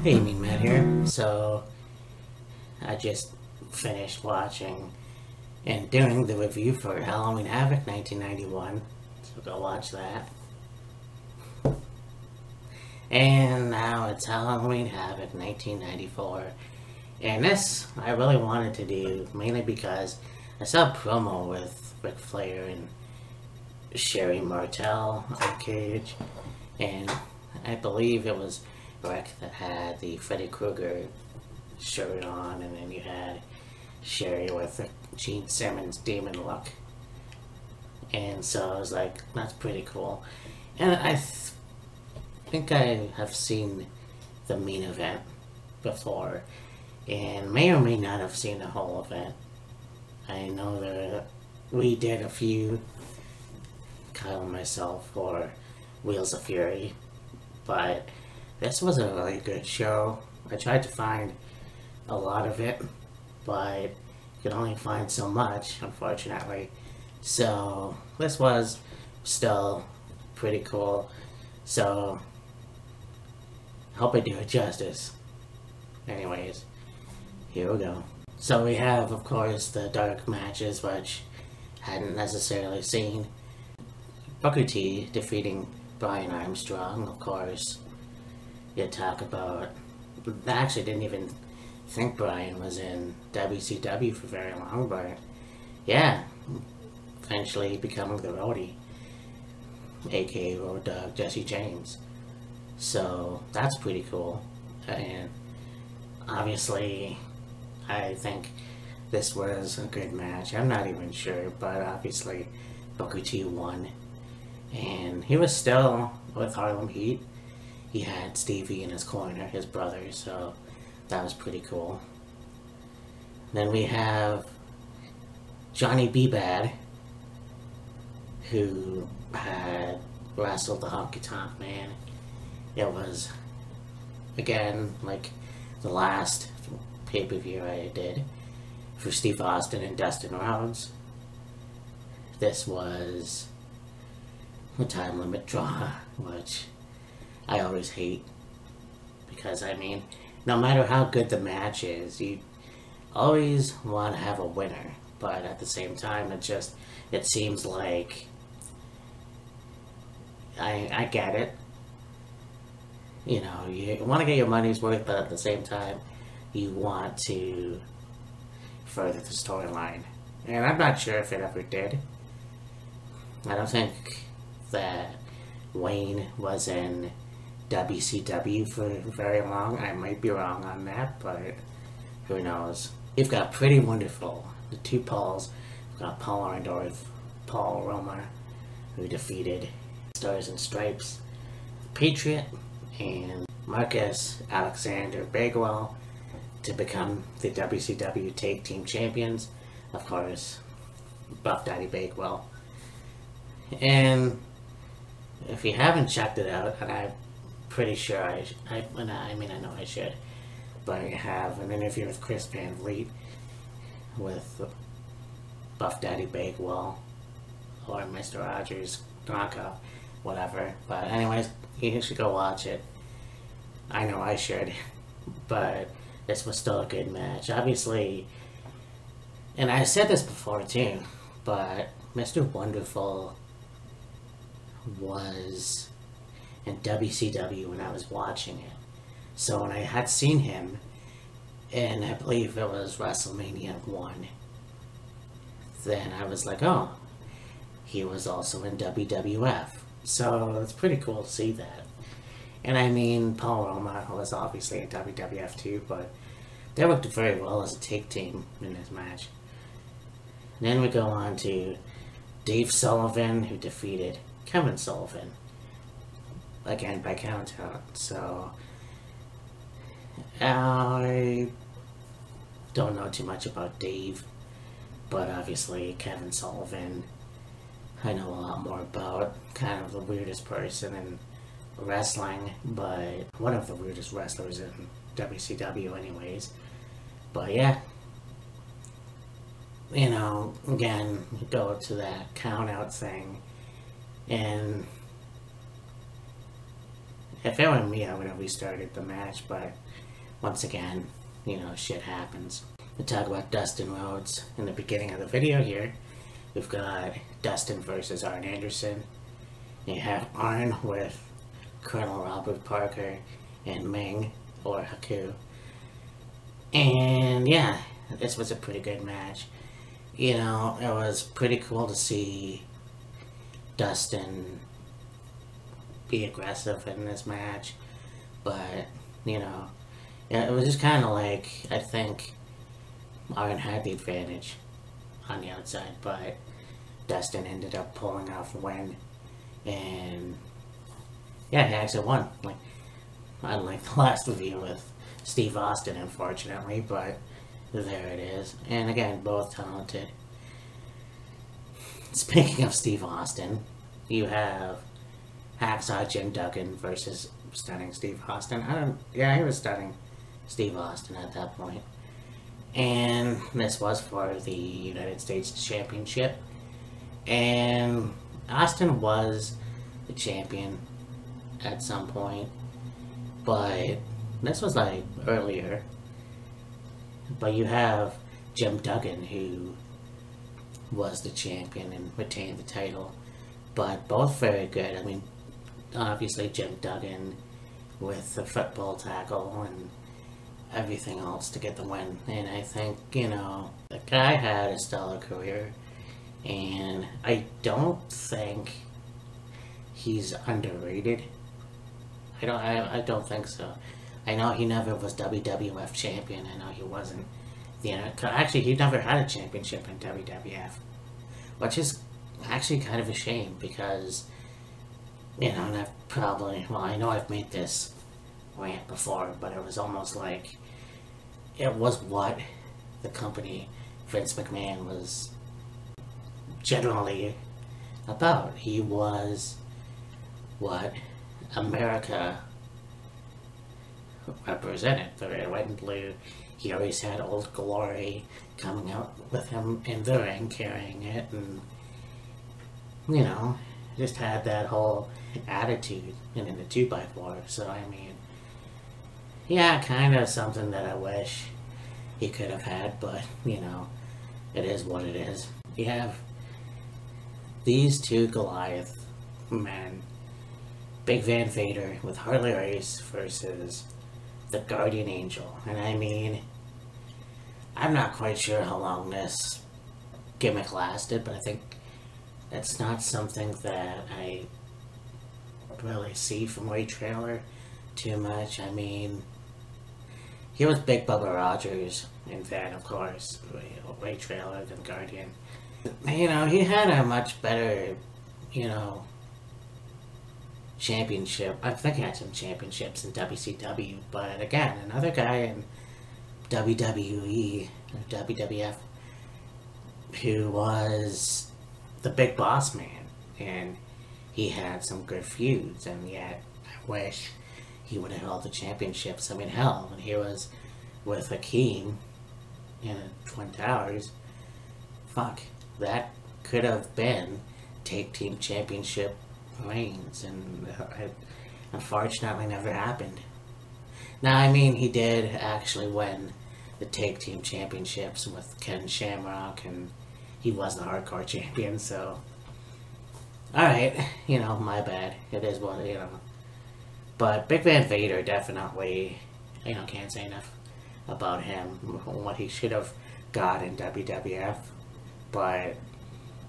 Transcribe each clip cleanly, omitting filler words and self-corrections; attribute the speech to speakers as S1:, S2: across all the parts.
S1: Hey, me Matt here. So, I just finished watching and doing the review for Halloween Havoc 1991. So go watch that. And now it's Halloween Havoc 1994. And this I really wanted to do mainly because I saw a promo with Ric Flair and Sherry Martel on Cage. And I believe it was Rick that had the Freddy Krueger shirt on, and then you had Sherry with the Gene Simmons demon look. And so I was like, that's pretty cool. And I think I have seen the main event before, and may or may not have seen the whole event. I know that we did a few, Kyle and myself, for Wheels of Fury, but this was a really good show. I tried to find a lot of it, but you could only find so much, unfortunately. So this was still pretty cool. So hope I do it justice. Anyways, here we go. So we have, of course, the dark matches, which I hadn't necessarily seen. Booker T defeating Brian Armstrong, of course. You talk about, I actually didn't even think Brian was in WCW for very long, but yeah, eventually becoming the roadie, aka Road Dogg Jesse James. So that's pretty cool. And obviously I think this was a good match. I'm not even sure, but obviously Booker T won, and he was still with Harlem Heat. He had Stevie in his corner, his brother, so that was pretty cool. Then we have Johnny B. Bad, who had wrestled the Honky Tonk Man. It was, again, like the last pay-per-view I did for Steve Austin and Dustin Rhodes. This was a time limit draw, which I always hate, because I mean, no matter how good the match is, you always want to have a winner, but at the same time it seems like I get it, you know, you want to get your money's worth, but at the same time you want to further the storyline, and I'm not sure if it ever did. I don't think that Wayne was in WCW for very long. I might be wrong on that, but who knows. You've got Pretty Wonderful, the two Pauls. You've got Paul Orndorff, Paul Roma, who defeated Stars and Stripes, Patriot, and Marcus Alexander Bagwell to become the WCW Tag Team Champions. Of course, Buff Daddy Bagwell. And if you haven't checked it out, and I'm pretty sure I know I should, but I have an interview with Chris Van Vliet with Buff Daddy Bagwell or Mr. Rogers, Bronco, whatever. But anyways, you should go watch it. I know I should, but this was still a good match. Obviously, and I said this before too, but Mr. Wonderful was in WCW when I was watching it. So when I had seen him, and I believe it was WrestleMania 1, then I was like, oh, he was also in WWF. So it's pretty cool to see that. And I mean, Paul Roma was obviously in WWF too, but they worked very well as a tag team in this match. And then we go on to Dave Sullivan, who defeated Kevin Sullivan, again by count out. So I don't know too much about Dave, but obviously Kevin Sullivan I know a lot more about. Kind of the weirdest person in wrestling, but one of the weirdest wrestlers in WCW anyways. But yeah, you know, again, go to that count out thing, and if it were me, I would have restarted the match, but once again, you know, shit happens. We talk about Dustin Rhodes in the beginning of the video here. We've got Dustin versus Arn Anderson. You have Arn with Colonel Robert Parker and Ming, or Haku. And yeah, this was a pretty good match. You know, it was pretty cool to see Dustin be aggressive in this match. But, you know, yeah, it was just kind of like, I think Arn had the advantage on the outside, but Dustin ended up pulling off the win, and yeah, he actually won. Like, unlike the last review with Steve Austin, unfortunately, but there it is. And again, both talented. Speaking of Steve Austin, you have Hacksaw Jim Duggan versus Stunning Steve Austin. He was Stunning Steve Austin at that point. And this was for the United States Championship. And Austin was the champion at some point. But this was like earlier. But you have Jim Duggan, who was the champion and retained the title. But both very good. I mean, obviously Jim Duggan with the football tackle and everything else to get the win. And I think, you know, the guy had a stellar career, and I don't think he's underrated. I don't think so. I know he never was WWF champion. I know he wasn't. You know, actually, he never had a championship in WWF, which is actually kind of a shame because, you know, and I've probably, well, I know I've made this rant before, but it was almost like it was what the company Vince McMahon was generally about. He was what America represented. The red, white, and blue. He always had Old Glory coming out with him in the ring carrying it, and, you know, just had that whole attitude in the 2x4. So, I mean, yeah, kind of something that I wish he could have had, but, you know, it is what it is. You have these two Goliath men, Big Van Vader with Harley Race versus the Guardian Angel. And I mean, I'm not quite sure how long this gimmick lasted, but I think it's not something that I really see from Ray Trailer too much. I mean, he was Big Bubba Rogers, and then, of course, Ray Trailer, than Guardian. You know, he had a much better, you know, championship. I think he had some championships in WCW, but again, another guy in WWE, or WWF, who was the big boss man, and he had some good feuds, and yet I wish he would have held the championships. I mean, hell, when he was with Hakeem in Twin Towers, fuck, that could have been Tag Team Championship reigns, and it unfortunately never happened. Now, I mean, he did actually win the Tag Team Championships with Ken Shamrock, and he was the Hardcore Champion, so alright, you know, my bad. It is what, you know. But Big Van Vader definitely, you know, can't say enough about him, what he should have got in WWF. But,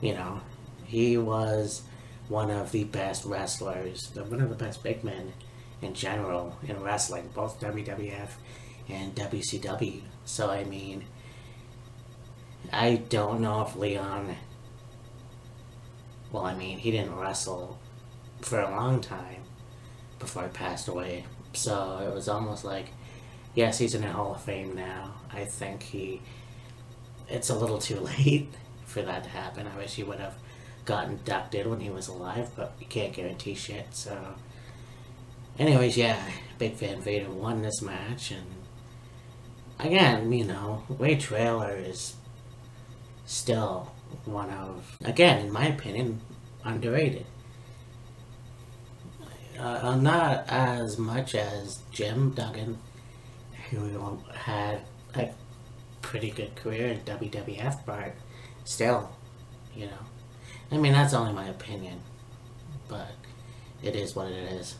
S1: you know, he was one of the best wrestlers, one of the best big men in general in wrestling, both WWF and WCW. So, I mean, I don't know if Leon, well, I mean, he didn't wrestle for a long time before he passed away. So it was almost like, yes, he's in the Hall of Fame now. I think it's a little too late for that to happen. I wish he would have got inducted when he was alive, but you can't guarantee shit. So anyways, yeah, Big Van Vader won this match, and again, you know, Ray Trailer is still one of, again, in my opinion, underrated. Not as much as Jim Duggan, who had a pretty good career in WWF, but still, you know. I mean, that's only my opinion, but it is what it is.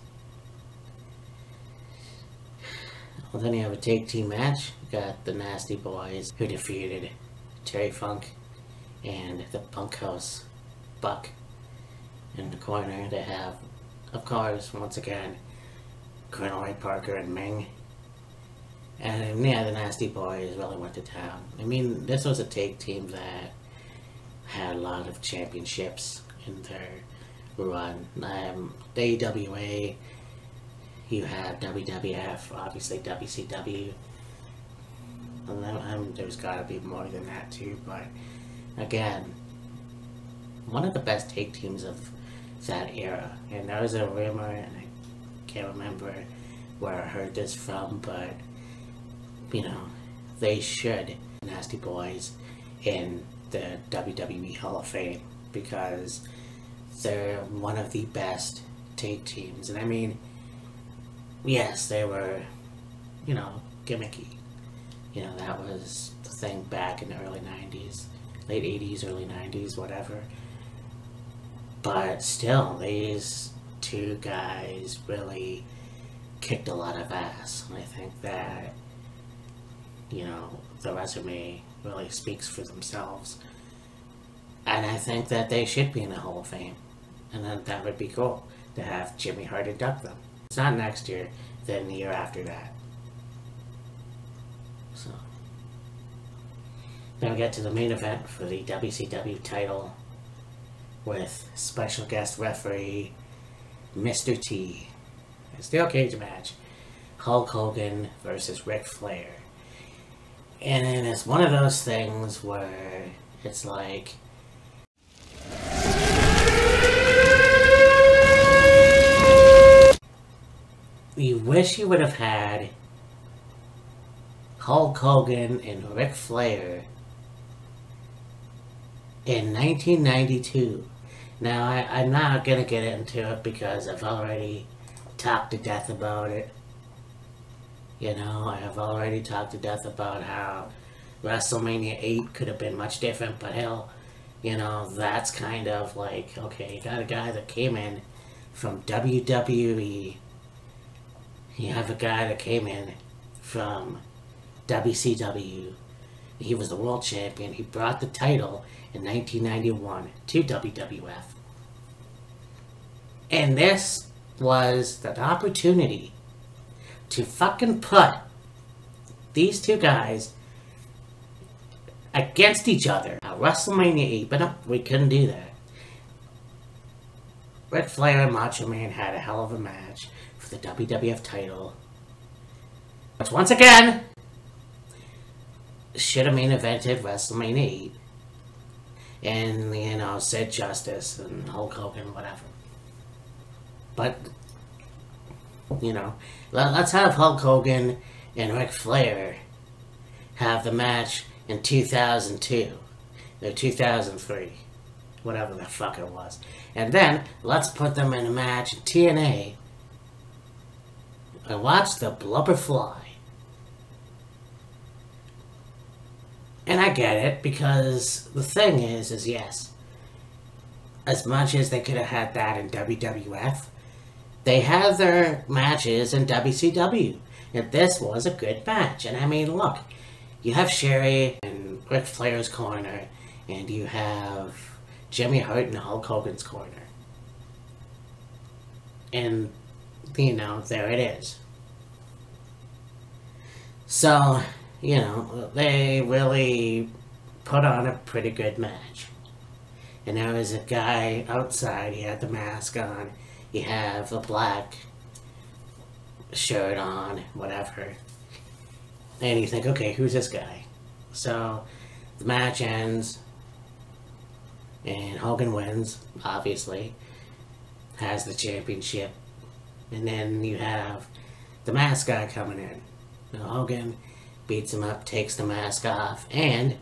S1: Well, then you have a tag team match. You got the Nasty Boys, who defeated Terry Funk and the Bunkhouse Buck. In the corner, they have, of course, once again, Colonel Ray Parker and Ming. And yeah, the Nasty Boys really went to town. I mean, this was a tag team that had a lot of championships in their run. The AWA, you have WWF, obviously WCW. And there's gotta be more than that too, but again, one of the best tag teams of that era. And there was a rumor, and I can't remember where I heard this from, but you know, they should Nasty Boys in the WWE Hall of Fame because they're one of the best tag teams. And I mean, yes, they were, you know, gimmicky. You know, that was the thing back in the early 90s, late 80s, early 90s, whatever. But still, these two guys really kicked a lot of ass. And I think that, you know, the resume really speaks for themselves. And I think that they should be in the Hall of Fame. And then that would be cool to have Jimmy Hart induct them. It's not next year, then the year after that. So, then we get to the main event for the WCW title with special guest referee Mr. T. A steel cage match. Hulk Hogan versus Ric Flair. And it's one of those things where it's like, you wish you would have had Hulk Hogan and Ric Flair in 1992. Now, I'm not going to get into it because I've already talked to death about it. You know, I have already talked to death about how WrestleMania 8 could have been much different, but hell, you know, that's kind of like, okay, you got a guy that came in from WWE. You have a guy that came in from WCW. He was the world champion. He brought the title in 1991 to WWF. And this was the opportunity to fucking put these two guys against each other at WrestleMania 8, but no, we couldn't do that. Ric Flair and Macho Man had a hell of a match for the WWF title, which once again should have main evented WrestleMania 8, and you know, Sid Justice and Hulk Hogan, whatever. But you know, let's have Hulk Hogan and Ric Flair have the match in 2002 or 2003, whatever the fuck it was, and then let's put them in a match in TNA and watch the blubber fly. And I get it, because the thing is yes, as much as they could have had that in WWF, they have their matches in WCW, and this was a good match. And I mean, look, you have Sherry and Ric Flair's corner, and you have Jimmy Hart and Hulk Hogan's corner. And, you know, there it is. So, you know, they really put on a pretty good match. And there was a guy outside, he had the mask on, you have a black shirt on, whatever. And you think, okay, who's this guy? So, the match ends, and Hogan wins, obviously, has the championship. And then you have the mask guy coming in. Now, Hogan beats him up, takes the mask off, and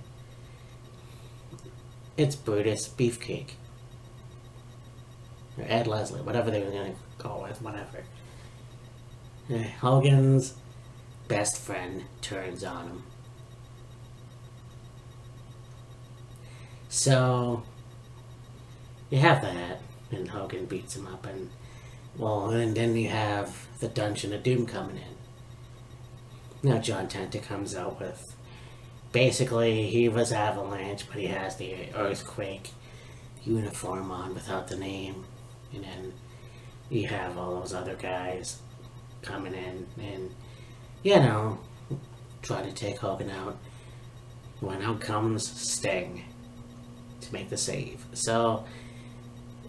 S1: it's Brutus Beefcake. Or Ed Leslie, whatever they were going to go with, whatever. Hogan's best friend turns on him. So, you have that, and Hogan beats him up, and then you have the Dungeon of Doom coming in. Now John Tenta comes out with, basically, he was Avalanche, but he has the Earthquake uniform on without the name, and then you have all those other guys coming in, and, you know, try to take Hogan out, when out comes Sting to make the save. So,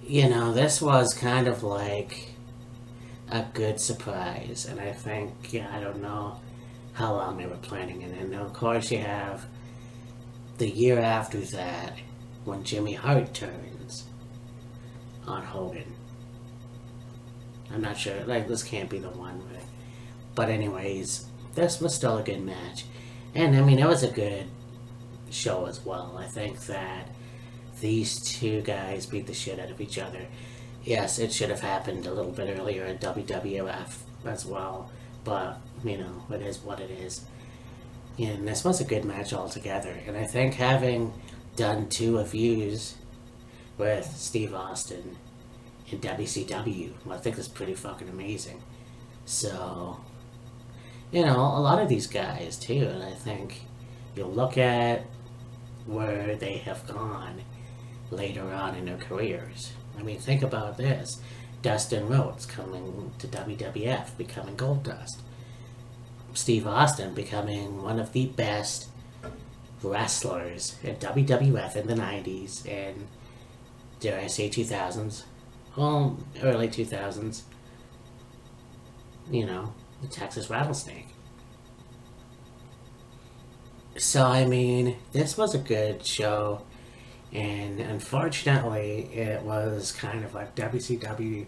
S1: you know, this was kind of like a good surprise, and I think, I don't know how long they were planning it, and of course you have the year after that, when Jimmy Hart turns on Hogan. I'm not sure, like, this can't be the one, but anyways, this was still a good match, and I mean, it was a good show as well. I think that these two guys beat the shit out of each other. Yes, it should have happened a little bit earlier in WWF as well, but, you know, it is what it is. And this was a good match altogether, and I think having done 2 reviews with Steve Austin in WCW, I think that's pretty fucking amazing. So, you know, a lot of these guys too, and I think you'll look at where they have gone later on in their careers. I mean, think about this. Dustin Rhodes coming to WWF, becoming Goldust. Steve Austin becoming one of the best wrestlers in WWF in the 90s and, dare I say, 2000s. Well, early 2000s. You know, the Texas Rattlesnake. So, I mean, this was a good show, and unfortunately, it was kind of like WCW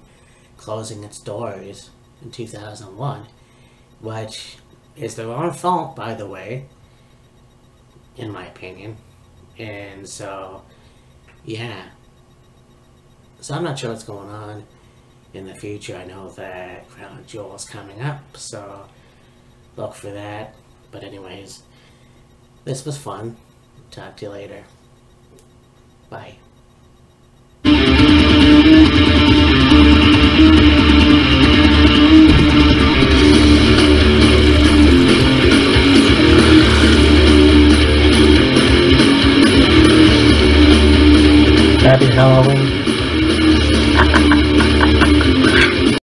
S1: closing its doors in 2001, which is their own fault, by the way, in my opinion. And so, yeah. So I'm not sure what's going on in the future. I know that Crown Jewel is coming up, so look for that. But anyways, this was fun. Talk to you later. Bye. Happy Halloween.